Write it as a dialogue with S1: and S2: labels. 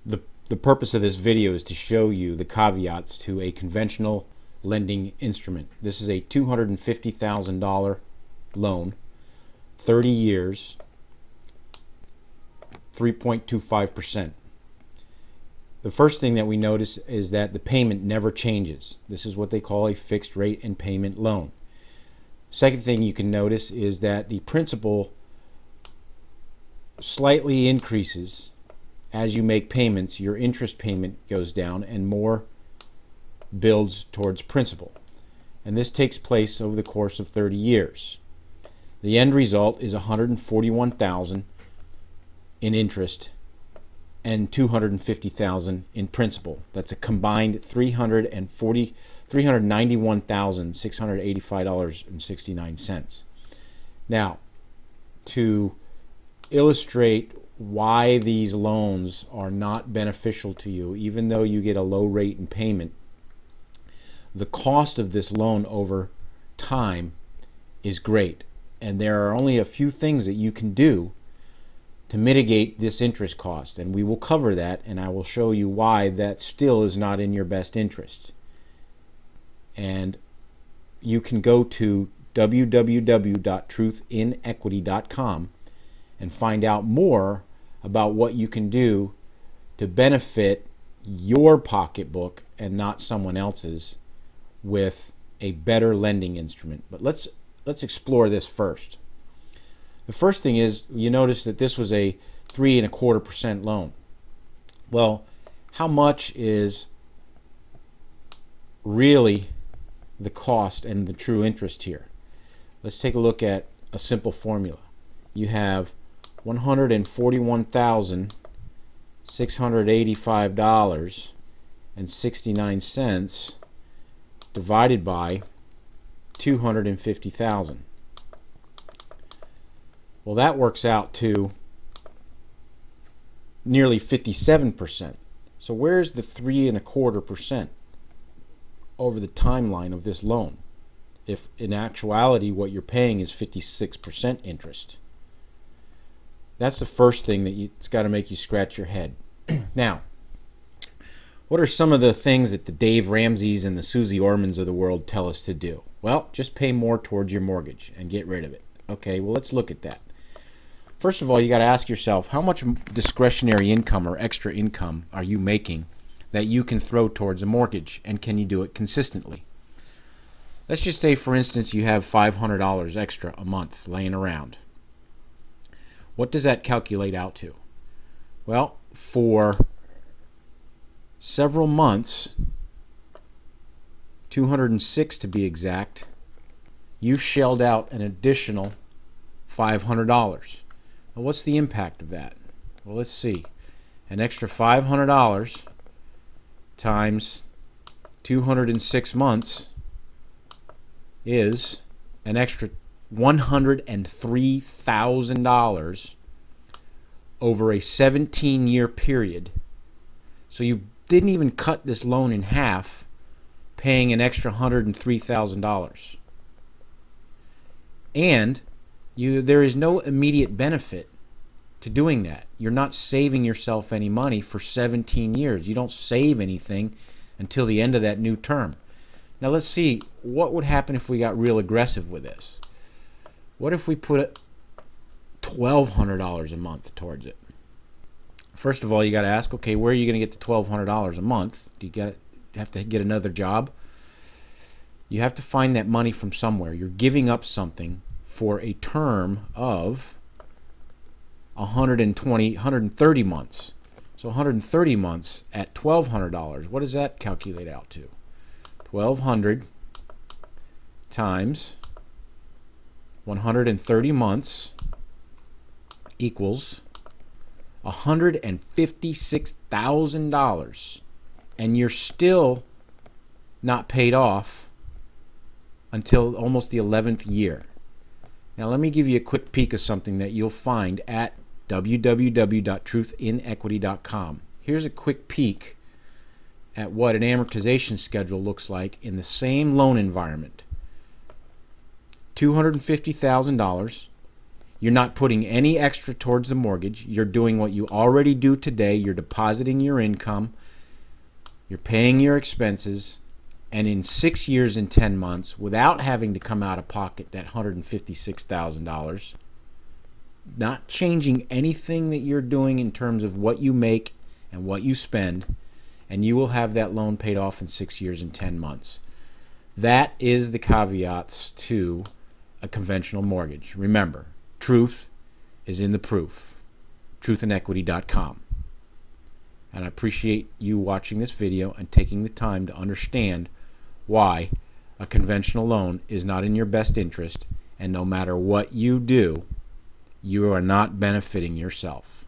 S1: The, the purpose of this video is to show you the caveats to a conventional lending instrument. This is a $250,000 loan, 30 years, 3.25%. The first thing that we notice is that the payment never changes. This is what they call a fixed rate and payment loan. Second thing you can notice is that the principal slightly increases as you make payments. Your interest payment goes down and more builds towards principal. And this takes place over the course of 30 years. The end result is $141,000 in interest and $250,000 in principal. That's a combined $391,685.69. Now, to illustrate why these loans are not beneficial to you, even though you get a low rate in payment, the cost of this loan over time is great. And there are only a few things that you can do to mitigate this interest cost, and we will cover that, and I will show you why that still is not in your best interest. And you can go to www.truthinequity.com and find out more about what you can do to benefit your pocketbook and not someone else's with a better lending instrument. But let's explore this first. The first thing is, you notice that this was a 3.25% loan. Well, how much is really the cost and the true interest here? Let's take a look at a simple formula. You have $141,685.69 divided by 250,000. Well, that works out to nearly 57%. So where's the 3.25% over the timeline of this loan, if in actuality what you're paying is 56% interest? That's the first thing that it's got to make you scratch your head. Now, what are some of the things that the Dave Ramseys and the Susie Ormans of the world tell us to do? Well, just pay more towards your mortgage and get rid of it. Okay, well, let's look at that. First of all, you got to ask yourself, how much discretionary income or extra income are you making that you can throw towards a mortgage, and can you do it consistently? Let's just say, for instance, you have $500 extra a month laying around. What does that calculate out to? Well, for several months, 206 to be exact, you shelled out an additional $500. Well, what's the impact of that? Well, let's see. An extra $500 times 206 months is an extra $103,000 over a 17-year period. So you didn't even cut this loan in half, paying an extra $103,000. And there is no immediate benefit to doing that. You're not saving yourself any money for 17 years. You don't save anything until the end of that new term. Now let's see, what would happen if we got real aggressive with this? What if we put $1,200 a month towards it? First of all, you got to ask, okay, where are you going to get the $1,200 a month? Do you have to get another job? You have to find that money from somewhere. You're giving up something for a term of 130 months. So 130 months at $1,200. What does that calculate out to? 1,200 times 130 months equals $156,000, and you're still not paid off until almost the 11th year. Now let me give you a quick peek of something that you'll find at www.truthinequity.com. Here's a quick peek at what an amortization schedule looks like in the same loan environment. $250,000. You're not putting any extra towards the mortgage. You're doing what you already do today. You're depositing your income. You're paying your expenses. And in 6 years and 10 months, without having to come out of pocket that $156,000, not changing anything that you're doing in terms of what you make and what you spend, and you will have that loan paid off in 6 years and 10 months. That is the caveats to a conventional mortgage. Remember, truth is in the proof. Truthandequity.com. And I appreciate you watching this video and taking the time to understand why a conventional loan is not in your best interest, and no matter what you do, you are not benefiting yourself.